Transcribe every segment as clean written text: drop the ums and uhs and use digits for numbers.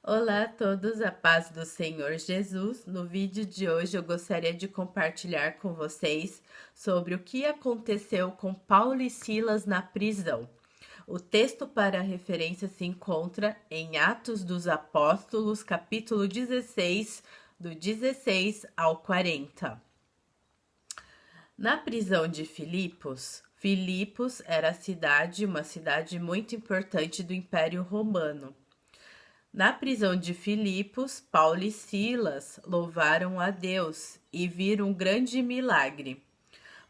Olá a todos, a paz do Senhor Jesus. No vídeo de hoje eu gostaria de compartilhar com vocês sobre o que aconteceu com Paulo e Silas na prisão. O texto para referência se encontra em Atos dos Apóstolos, capítulo 16, do 16 ao 40. Na prisão de Filipos, Filipos era uma cidade muito importante do Império Romano. Na prisão de Filipos, Paulo e Silas louvaram a Deus e viram um grande milagre.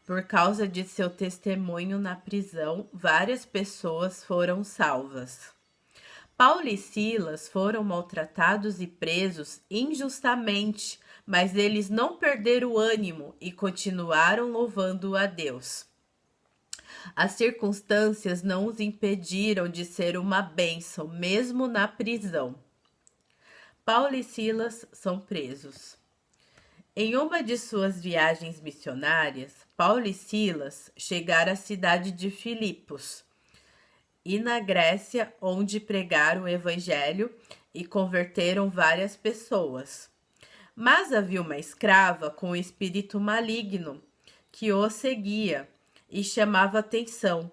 Por causa de seu testemunho na prisão, várias pessoas foram salvas. Paulo e Silas foram maltratados e presos injustamente, mas eles não perderam o ânimo e continuaram louvando a Deus. As circunstâncias não os impediram de ser uma bênção, mesmo na prisão. Paulo e Silas são presos. Em uma de suas viagens missionárias, Paulo e Silas chegaram à cidade de Filipos e na Grécia, onde pregaram o evangelho e converteram várias pessoas. Mas havia uma escrava com um espírito maligno que o seguia e chamava atenção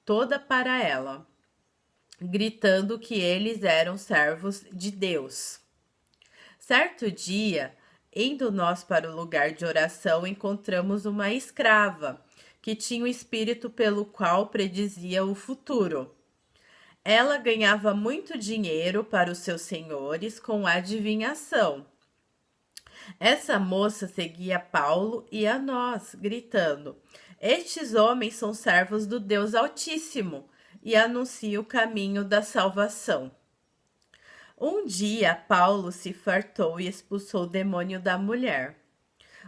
toda para ela, gritando que eles eram servos de Deus. Certo dia, indo nós para o lugar de oração, encontramos uma escrava que tinha um espírito pelo qual predizia o futuro. Ela ganhava muito dinheiro para os seus senhores com adivinhação. Essa moça seguia Paulo e a nós, gritando: Estes homens são servos do Deus Altíssimo e anunciam o caminho da salvação. Um dia, Paulo se fartou e expulsou o demônio da mulher.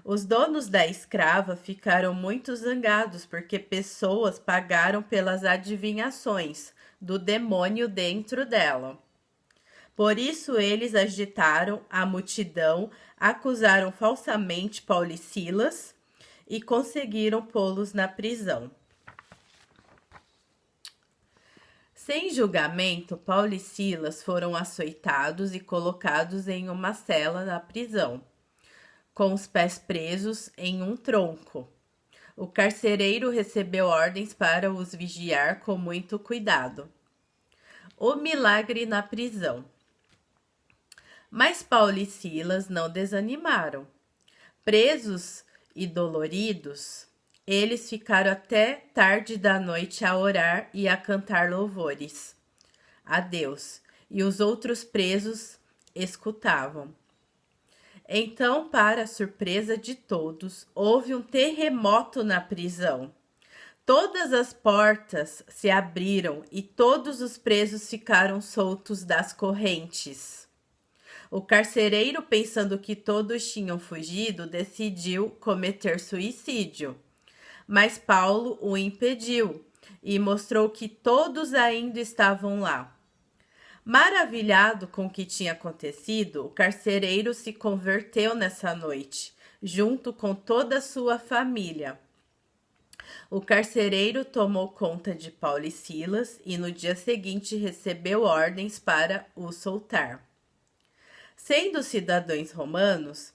Os donos da escrava ficaram muito zangados porque pessoas pagaram pelas adivinhações do demônio dentro dela. Por isso eles agitaram a multidão, acusaram falsamente Paulo e Silas e conseguiram pô-los na prisão. Sem julgamento, Paulo e Silas foram açoitados e colocados em uma cela da prisão, com os pés presos em um tronco. O carcereiro recebeu ordens para os vigiar com muito cuidado. O milagre na prisão. Mas Paulo e Silas não desanimaram. Presos e doloridos, eles ficaram até tarde da noite a orar e a cantar louvores a Deus, e os outros presos escutavam. Então, para a surpresa de todos, houve um terremoto na prisão. Todas as portas se abriram e todos os presos ficaram soltos das correntes. O carcereiro, pensando que todos tinham fugido, decidiu cometer suicídio. Mas Paulo o impediu e mostrou que todos ainda estavam lá. Maravilhado com o que tinha acontecido, o carcereiro se converteu nessa noite, junto com toda a sua família. O carcereiro tomou conta de Paulo e Silas e no dia seguinte recebeu ordens para os soltar. Sendo cidadãos romanos,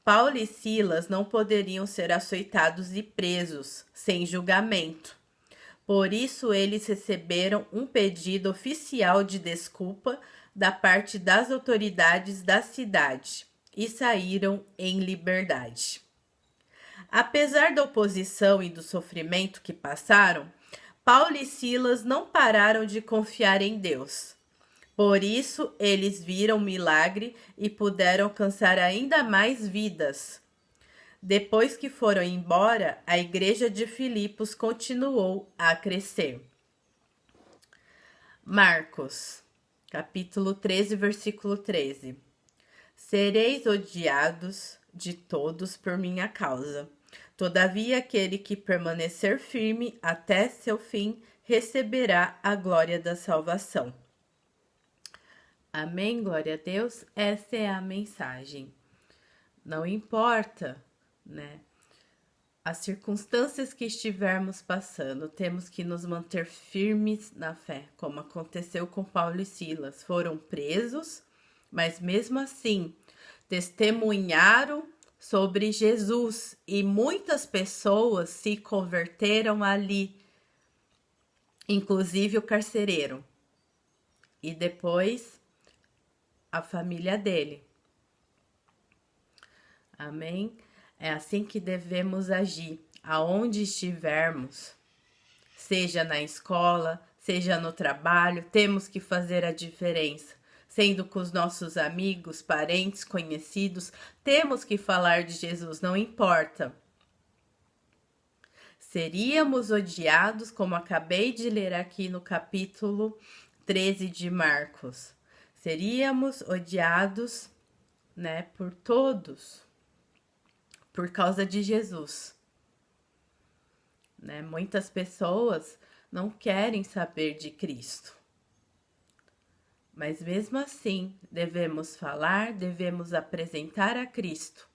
Paulo e Silas não poderiam ser açoitados e presos sem julgamento. Por isso, eles receberam um pedido oficial de desculpa da parte das autoridades da cidade e saíram em liberdade. Apesar da oposição e do sofrimento que passaram, Paulo e Silas não pararam de confiar em Deus. Por isso, eles viram milagre e puderam alcançar ainda mais vidas. Depois que foram embora, a igreja de Filipos continuou a crescer. Marcos, capítulo 13, versículo 13. Sereis odiados de todos por minha causa. Todavia, aquele que permanecer firme até seu fim receberá a glória da salvação. Amém, glória a Deus. Essa é a mensagem. Não importa, né, as circunstâncias que estivermos passando, temos que nos manter firmes na fé, como aconteceu com Paulo e Silas. Foram presos, mas mesmo assim testemunharam sobre Jesus e muitas pessoas se converteram ali, inclusive o carcereiro e depois a família dele. Amém? É assim que devemos agir, aonde estivermos, seja na escola, seja no trabalho, temos que fazer a diferença. Sendo com os nossos amigos, parentes, conhecidos, temos que falar de Jesus, não importa. Seríamos odiados, como acabei de ler aqui no capítulo 13 de Marcos. Seríamos odiados, né, por todos, por causa de Jesus. Né? Muitas pessoas não querem saber de Cristo. Mas mesmo assim, devemos falar, devemos apresentar a Cristo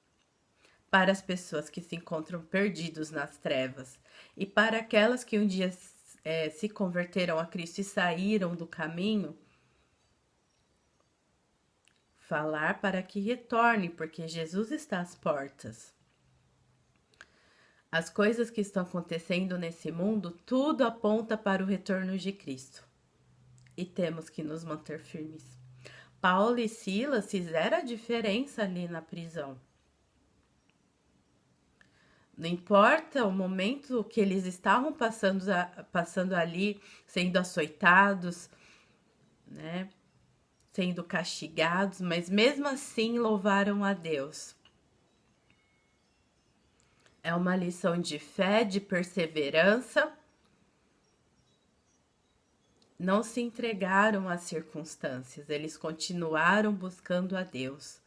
para as pessoas que se encontram perdidos nas trevas e para aquelas que um dia se converteram a Cristo e saíram do caminho, falar para que retorne, porque Jesus está às portas. As coisas que estão acontecendo nesse mundo, tudo aponta para o retorno de Cristo. E temos que nos manter firmes. Paulo e Silas fizeram a diferença ali na prisão. Não importa o momento que eles estavam passando ali, sendo açoitados, né? Sendo castigados, mas mesmo assim louvaram a Deus. É uma lição de fé, de perseverança. Não se entregaram às circunstâncias, eles continuaram buscando a Deus.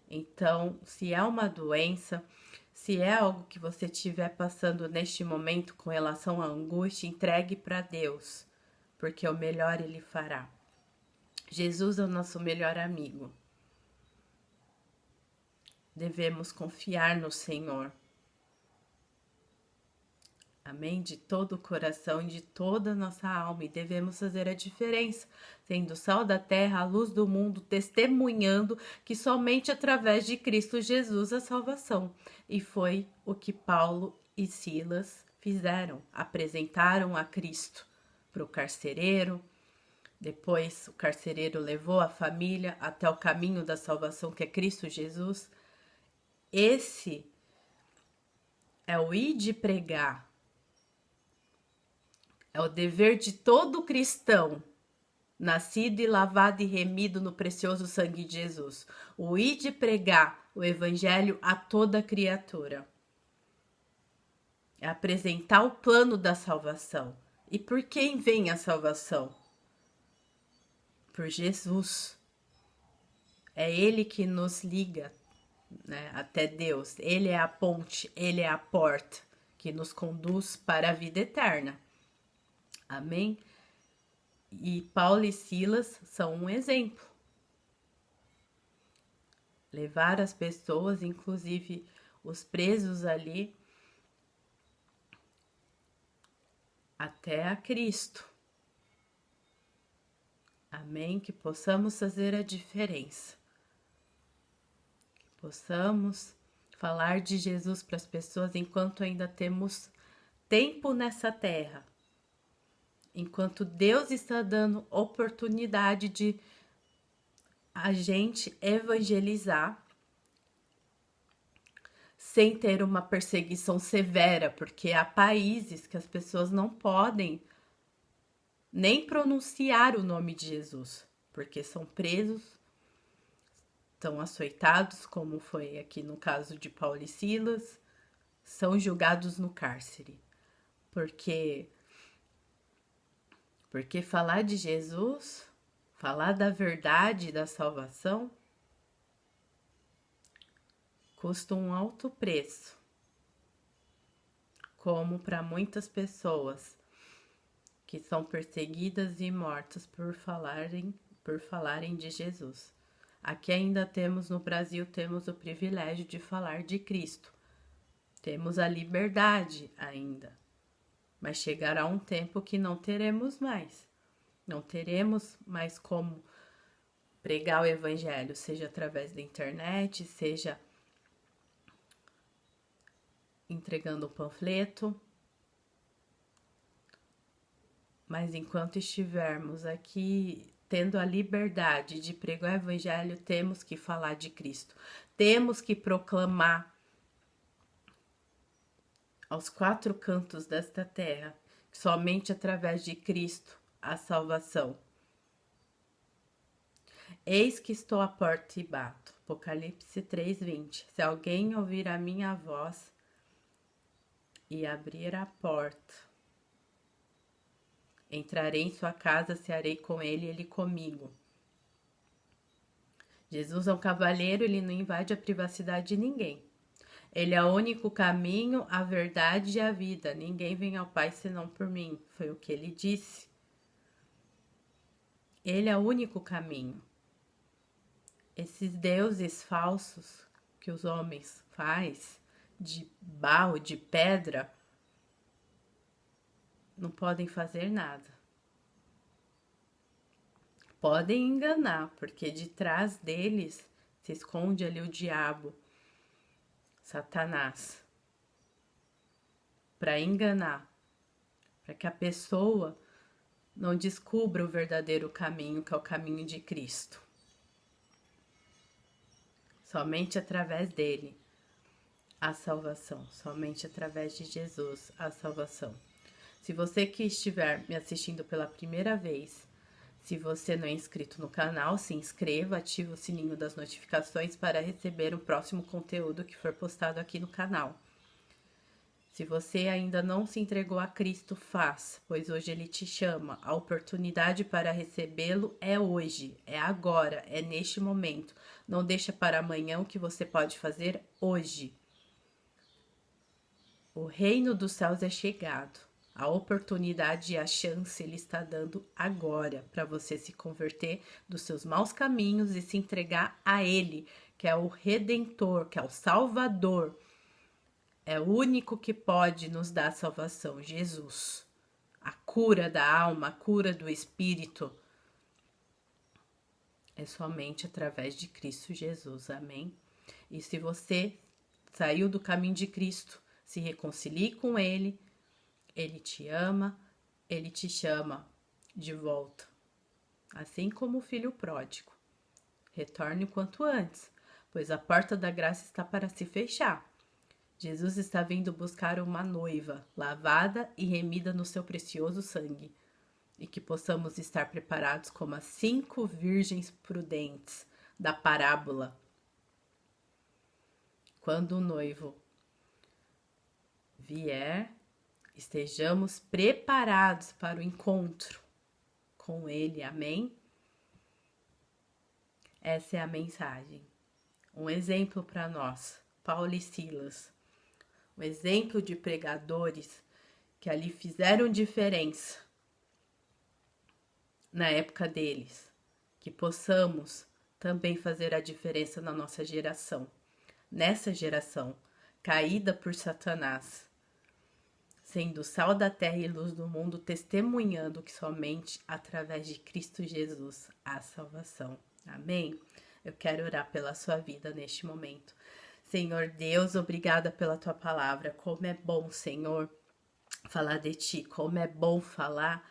Então, se é uma doença, se é algo que você estiver passando neste momento com relação à angústia, entregue para Deus, porque o melhor Ele fará. Jesus é o nosso melhor amigo. Devemos confiar no Senhor. Amém? De todo o coração e de toda a nossa alma. E devemos fazer a diferença, sendo o sal da terra, a luz do mundo, testemunhando que somente através de Cristo Jesus a salvação. E foi o que Paulo e Silas fizeram. Apresentaram a Cristo para o carcereiro. Depois o carcereiro levou a família até o caminho da salvação, que é Cristo Jesus. Esse é o ir de pregar. É o dever de todo cristão, nascido e lavado e remido no precioso sangue de Jesus. O ir de pregar o evangelho a toda criatura. É apresentar o plano da salvação. E por quem vem a salvação? Por Jesus. É Ele que nos liga, né, até Deus. Ele é a ponte, Ele é a porta que nos conduz para a vida eterna. Amém? E Paulo e Silas são um exemplo. Levar as pessoas, inclusive os presos ali, até a Cristo. Amém? Que possamos fazer a diferença. Que possamos falar de Jesus para as pessoas enquanto ainda temos tempo nessa terra. Enquanto Deus está dando oportunidade de a gente evangelizar sem ter uma perseguição severa, porque há países que as pessoas não podem nem pronunciar o nome de Jesus, porque são presos, estão açoitados, como foi aqui no caso de Paulo e Silas, são julgados no cárcere, porque falar de Jesus, falar da verdade da salvação, custa um alto preço, como para muitas pessoas que são perseguidas e mortas por falarem de Jesus. Aqui ainda temos no Brasil, temos o privilégio de falar de Cristo. Temos a liberdade ainda. Mas chegará um tempo que não teremos mais. Não teremos mais como pregar o evangelho, seja através da internet, seja entregando um panfleto. Mas enquanto estivermos aqui tendo a liberdade de pregar o evangelho, temos que falar de Cristo. Temos que proclamar aos quatro cantos desta terra que somente através de Cristo há salvação. Eis que estou à porta e bato. Apocalipse 3:20. Se alguém ouvir a minha voz e abrir a porta, entrarei em sua casa, cearei com ele e ele comigo. Jesus é um cavalheiro, ele não invade a privacidade de ninguém. Ele é o único caminho, a verdade e a vida. Ninguém vem ao Pai senão por mim. Foi o que ele disse. Ele é o único caminho. Esses deuses falsos que os homens fazem, de barro, de pedra, não podem fazer nada. Podem enganar, porque de trás deles se esconde ali o diabo, Satanás, para enganar, para que a pessoa não descubra o verdadeiro caminho, que é o caminho de Cristo. Somente através dele a salvação, somente através de Jesus a salvação. Se você que estiver me assistindo pela primeira vez, se você não é inscrito no canal, se inscreva, ative o sininho das notificações para receber o próximo conteúdo que for postado aqui no canal. Se você ainda não se entregou a Cristo, faz, pois hoje Ele te chama. A oportunidade para recebê-lo é hoje, é agora, é neste momento. Não deixa para amanhã o que você pode fazer hoje. O reino dos céus é chegado. A oportunidade e a chance Ele está dando agora para você se converter dos seus maus caminhos e se entregar a Ele, que é o Redentor, que é o Salvador. É o único que pode nos dar salvação, Jesus. A cura da alma, a cura do espírito é somente através de Cristo Jesus, amém? E se você saiu do caminho de Cristo, se reconcilie com Ele, Ele te ama, Ele te chama de volta. Assim como o filho pródigo. Retorne o quanto antes, pois a porta da graça está para se fechar. Jesus está vindo buscar uma noiva, lavada e remida no seu precioso sangue, e que possamos estar preparados como as 5 virgens prudentes da parábola. Quando o noivo vier, estejamos preparados para o encontro com ele, amém? Essa é a mensagem. Um exemplo para nós, Paulo e Silas. Um exemplo de pregadores que ali fizeram diferença na época deles. Que possamos também fazer a diferença na nossa geração. Nessa geração, caída por Satanás, sendo sal da terra e luz do mundo, testemunhando que somente através de Cristo Jesus há salvação. Amém? Eu quero orar pela sua vida neste momento. Senhor Deus, obrigada pela tua palavra. Como é bom, Senhor, falar de ti. Como é bom falar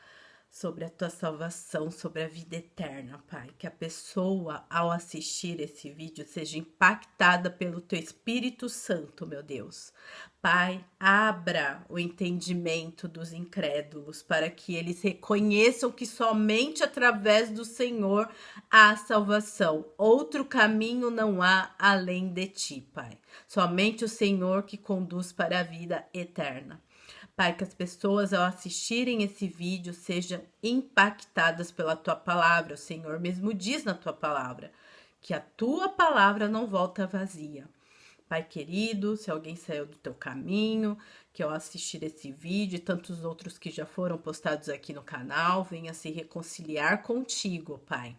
sobre a tua salvação, sobre a vida eterna, Pai. Que a pessoa, ao assistir esse vídeo, seja impactada pelo teu Espírito Santo, meu Deus. Pai, abra o entendimento dos incrédulos para que eles reconheçam que somente através do Senhor há salvação. Outro caminho não há além de ti, Pai. Somente o Senhor que conduz para a vida eterna. Pai, que as pessoas ao assistirem esse vídeo sejam impactadas pela tua palavra. O Senhor mesmo diz na tua palavra que a tua palavra não volta vazia. Pai querido, se alguém saiu do teu caminho, que ao assistir esse vídeo e tantos outros que já foram postados aqui no canal, venha se reconciliar contigo, Pai.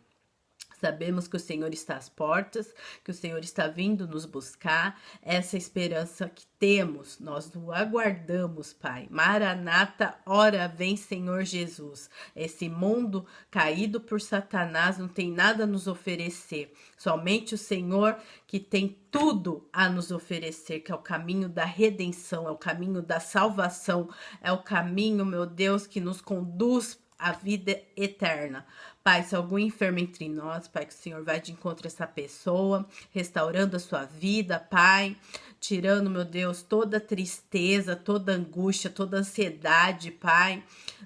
Sabemos que o Senhor está às portas, que o Senhor está vindo nos buscar. Essa esperança que temos, nós o aguardamos, Pai. Maranata, ora vem, Senhor Jesus. Esse mundo caído por Satanás não tem nada a nos oferecer. Somente o Senhor que tem tudo a nos oferecer, que é o caminho da redenção, é o caminho da salvação, é o caminho, meu Deus, que nos conduz à vida eterna. Pai, se algum enfermo entre nós, Pai, que o Senhor vai de encontro a essa pessoa, restaurando a sua vida, Pai, tirando, meu Deus, toda tristeza, toda angústia, toda ansiedade, Pai,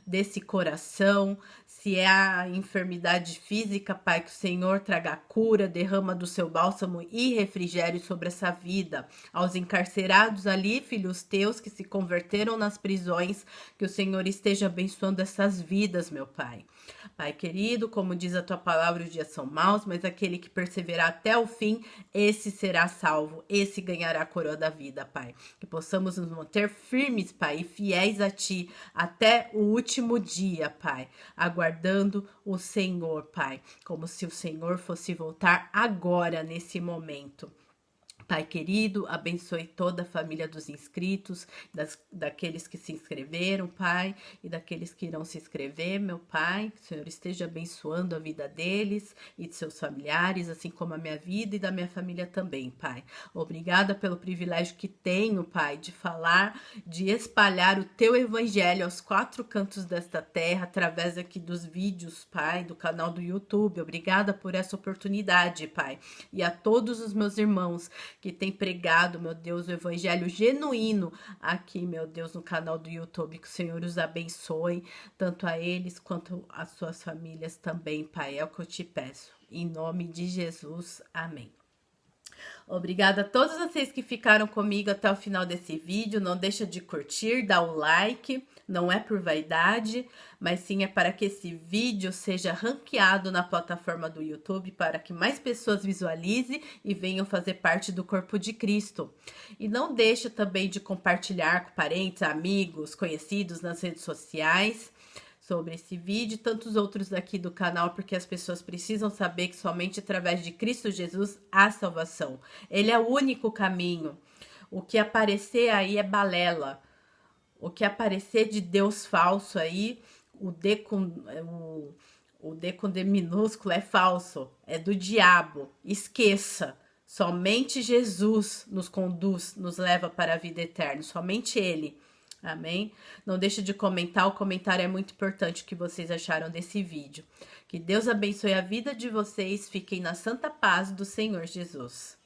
desse coração. Se é a enfermidade física, Pai, que o Senhor traga cura, derrama do seu bálsamo e refrigério sobre essa vida. Aos encarcerados ali, filhos teus que se converteram nas prisões, que o Senhor esteja abençoando essas vidas, meu Pai. Pai querido, como diz a tua palavra, os dias são maus, mas aquele que perseverar até o fim, esse será salvo, esse ganhará a coroa da vida, Pai. Que possamos nos manter firmes, Pai, e fiéis a Ti até o último dia, Pai, aguardando o Senhor, Pai, como se o Senhor fosse voltar agora, nesse momento. Pai querido, abençoe toda a família dos inscritos, daqueles que se inscreveram, Pai, e daqueles que irão se inscrever, meu Pai. Que o Senhor esteja abençoando a vida deles e de seus familiares, assim como a minha vida e da minha família também, Pai. Obrigada pelo privilégio que tenho, Pai, de falar, de espalhar o Teu Evangelho aos quatro cantos desta terra, através aqui dos vídeos, Pai, do canal do YouTube. Obrigada por essa oportunidade, Pai. E a todos os meus irmãos que tem pregado, meu Deus, o evangelho genuíno aqui, meu Deus, no canal do YouTube. Que o Senhor os abençoe, tanto a eles quanto as suas famílias também, Pai. É o que eu te peço. Em nome de Jesus, amém. Obrigada a todos vocês que ficaram comigo até o final desse vídeo. Não deixa de curtir, dar o like. Não é por vaidade, mas sim é para que esse vídeo seja ranqueado na plataforma do YouTube, para que mais pessoas visualizem e venham fazer parte do corpo de Cristo. E não deixa também de compartilhar com parentes, amigos, conhecidos nas redes sociais sobre esse vídeo e tantos outros aqui do canal, porque as pessoas precisam saber que somente através de Cristo Jesus há salvação. Ele é o único caminho. O que aparecer aí é balela. O que aparecer de Deus falso aí, o D com D minúsculo é falso, é do diabo. Esqueça. Somente Jesus nos conduz, nos leva para a vida eterna. Somente Ele. Amém? Não deixe de comentar, o comentário é muito importante o que vocês acharam desse vídeo. Que Deus abençoe a vida de vocês, fiquem na santa paz do Senhor Jesus.